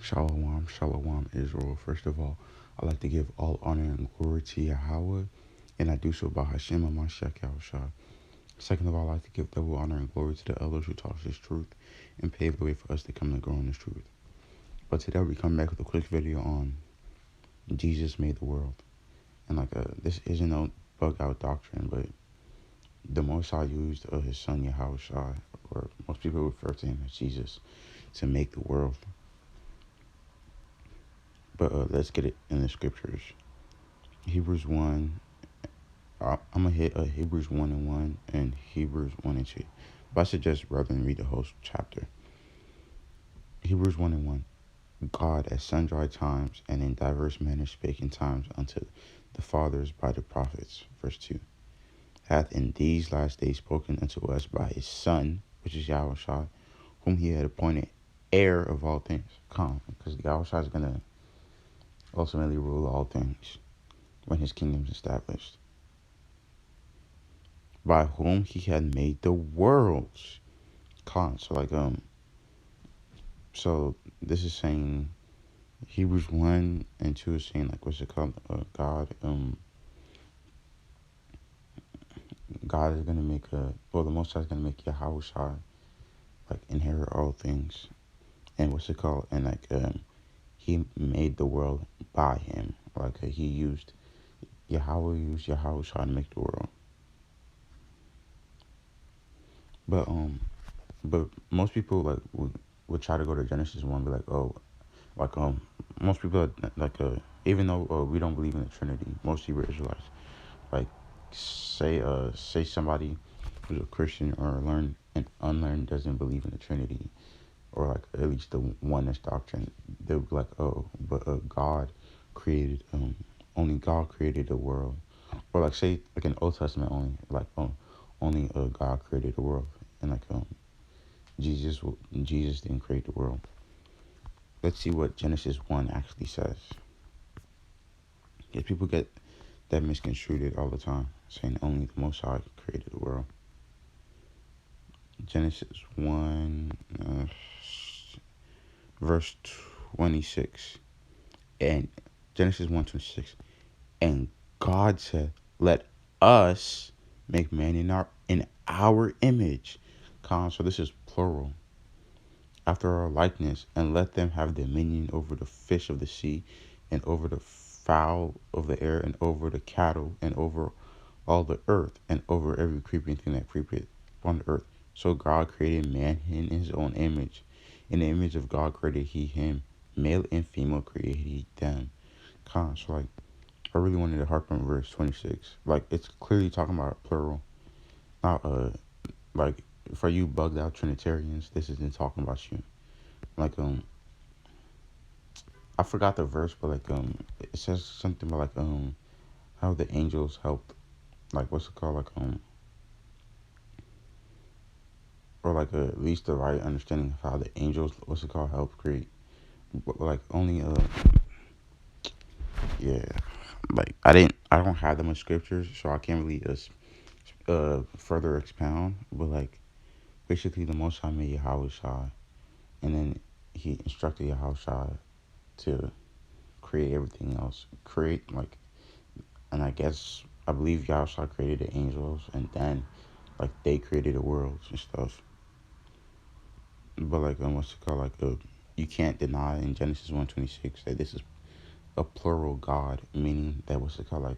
Shalom, Shalom, Israel. First of all, I'd like to give all honor and glory to Yahweh, and I do so by Hashem and Mashiach Yahushua. Second of all, I'd like to give double honor and glory to the elders who taught us this truth and paved the way for us to come to grow in this truth. But today we come back with a quick video on Jesus made the world. And this isn't no bug out doctrine, but the Most High used his son Yahushua, or most people refer to him as Jesus, to make the world. But let's get it in the scriptures. Hebrews 1. I'm going to hit Hebrews 1 and 1 and Hebrews 1 and 2. But I suggest rather than read the whole chapter. Hebrews 1 and 1. God at sundry times and in diverse manners spake in times unto the fathers by the prophets. Verse 2. Hath in these last days spoken unto us by his Son, which is Yahushua, whom he had appointed heir of all things. Because Yahushua is going to ultimately rule all things when his kingdom is established. By whom he had made the worlds. So this is saying Hebrews 1 and 2 is saying what's it called? God is gonna make the Most High is gonna make Yahushua inherit all things, and what's it called? And he made the world by him. He used Yahushua to make the world. But most people would try to go to Genesis 1 and be most people even though we don't believe in the Trinity, most Hebrew Israelites say somebody who's a Christian or learned and unlearned doesn't believe in the Trinity, or at least the oneness doctrine, they'll be God created only God created the world, or say in Old Testament only God created the world, and Jesus didn't create the world. Let's see what Genesis 1 actually says. Because people get that misconstrued all the time, saying only the Most High created the world. Genesis 1, verse 26. And Genesis 1:26. And God said, let us make man in our image. So this is plural. After our likeness, and let them have dominion over the fish of the sea, and over the fowl of the air, and over the cattle, and over all the earth, and over every creeping thing that creepeth on the earth. So God created man in his own image. In the image of God created he him. Male and female created he them. So I really wanted to harp on verse 26. It's clearly talking about plural. Not for you bugged out Trinitarians, this isn't talking about you. I forgot the verse, but it says something about how the angels helped, what's it called, or at least the right understanding of how the angels, what's it called, help create. But only yeah, I don't have that much scriptures, so I can't really further expound. But basically the Most High made Yahushua, and then he instructed Yahushua to create everything else. And I believe Yahushua created the angels, and then they created the worlds and stuff. But what's it called? You can't deny in Genesis 1:26 that this is a plural God, meaning that what's it called?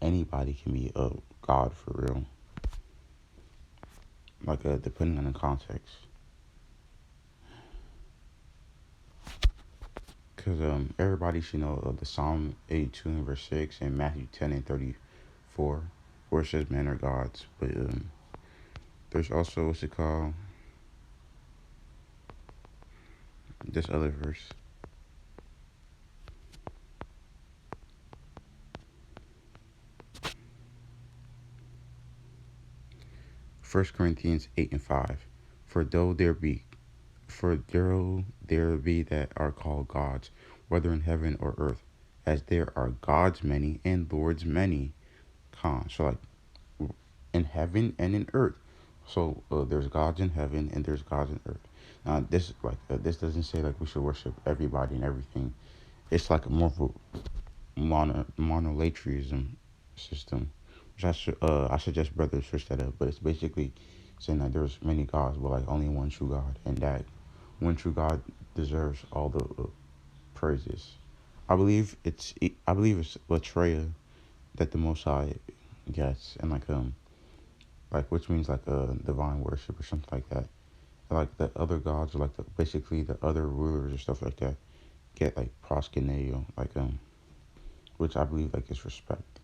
Anybody can be a God for real. Depending on the context. Because everybody should know the Psalm 82 and verse 6 and Matthew 10 and 34, where it says men are gods. But there's also, what's it called? This other verse. First Corinthians 8 and 5. For though there be that are called gods, whether in heaven or earth, as there are gods many and lords many. So in heaven and in earth. So there's gods in heaven and there's gods in earth. This doesn't say like we should worship everybody and everything. It's like a more of a monolatrism system, which I suggest brothers search that up. But it's basically saying that there's many gods, but like only one true God, and that one true God deserves all the praises. I believe it's Latreia that the Most High gets, and like which means like a divine worship or something like that. Like the other gods, or like basically the other rulers or stuff like that, get like proskuneo, which I believe like is respect.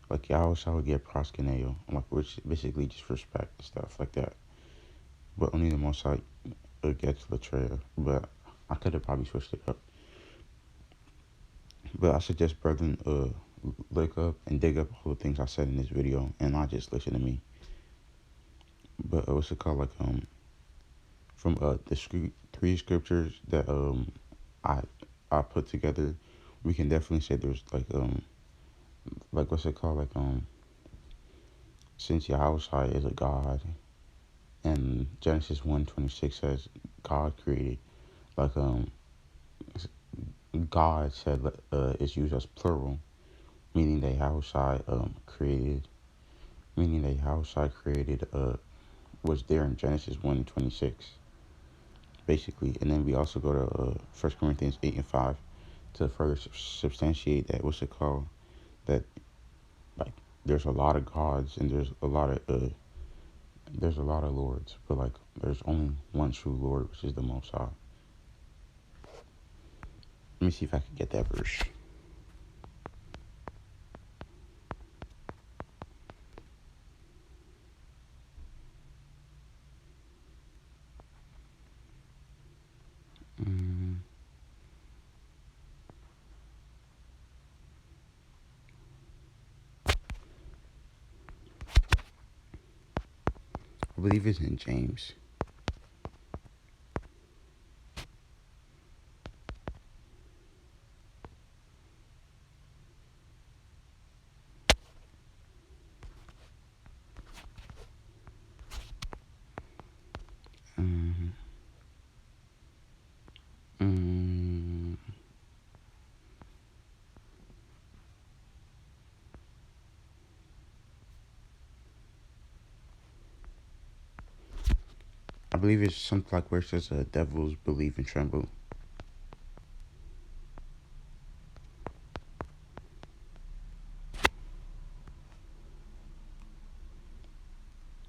Like Yahusha would get proskuneo, like which basically just respect and stuff like that. But only the Most High gets Latreia. But I could have probably switched it up. But I suggest brethren look up and dig up all the things I said in this video and not just listen to me. But what's it called? From the three scriptures that I I put together, we can definitely say there's like what's it called? Since Yahushua is a God, and Genesis 1:26 says God created, like God said is used as plural, meaning that Yahushua created, meaning that Yahushua created was there in Genesis 1:26 basically. And then we also go to 1 Corinthians 8:5 to further substantiate that what's it called, that like there's a lot of gods and there's a lot of lords, but like there's only one true Lord, which is the Most High. Let me see if I can get that verse. Mm, I believe it's in James. Mm, mm, I believe it's something like where it says devils believe and tremble.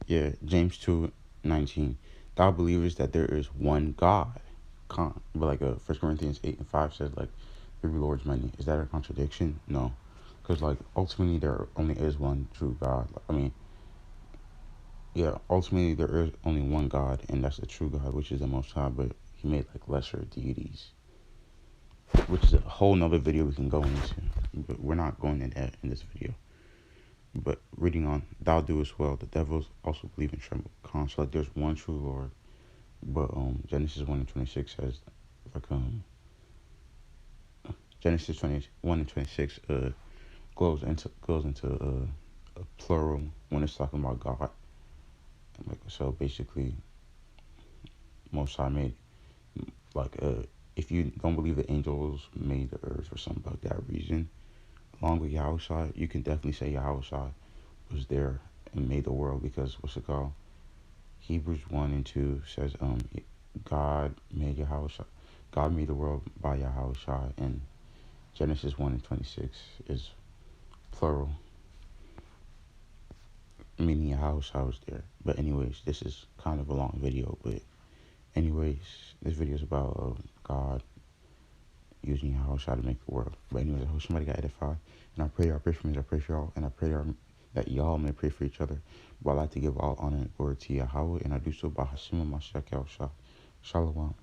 Yeah, James 2:19. Thou believest that there is one God. But like 1 Corinthians 8:5 says like three lords many. Is that a contradiction? No, because like ultimately there only is one true God. I mean, yeah, ultimately there is only one God, and that's the true God, which is the Most High. But He made like lesser deities, which is a whole nother video we can go into. But we're not going into that in this video. But reading on, thou doest well. The devils also believe and tremble. So like there's one true Lord. But Genesis 1:26 says like Genesis 21:26 goes into a plural when it's talking about God. Like so basically Most High made like if you don't believe the angels made the earth or something like that reason, along with Yahushua, you can definitely say Yahushua was there and made the world, because what's it called? Hebrews 1:2 says God made Yahushua. God made the world by Yahushua, and Genesis 1:26 is plural, meaning Yahushua was there. But anyways, this is kind of a long video, but anyways, this video is about God using Yahushua to make the world. But anyways, I hope somebody got edified, and I pray for me, I pray for y'all, and I pray that y'all may pray for each other. But I like to give all honor and glory to Yahweh, and I do so by Hashem Mashiach Yahushua. Shalom.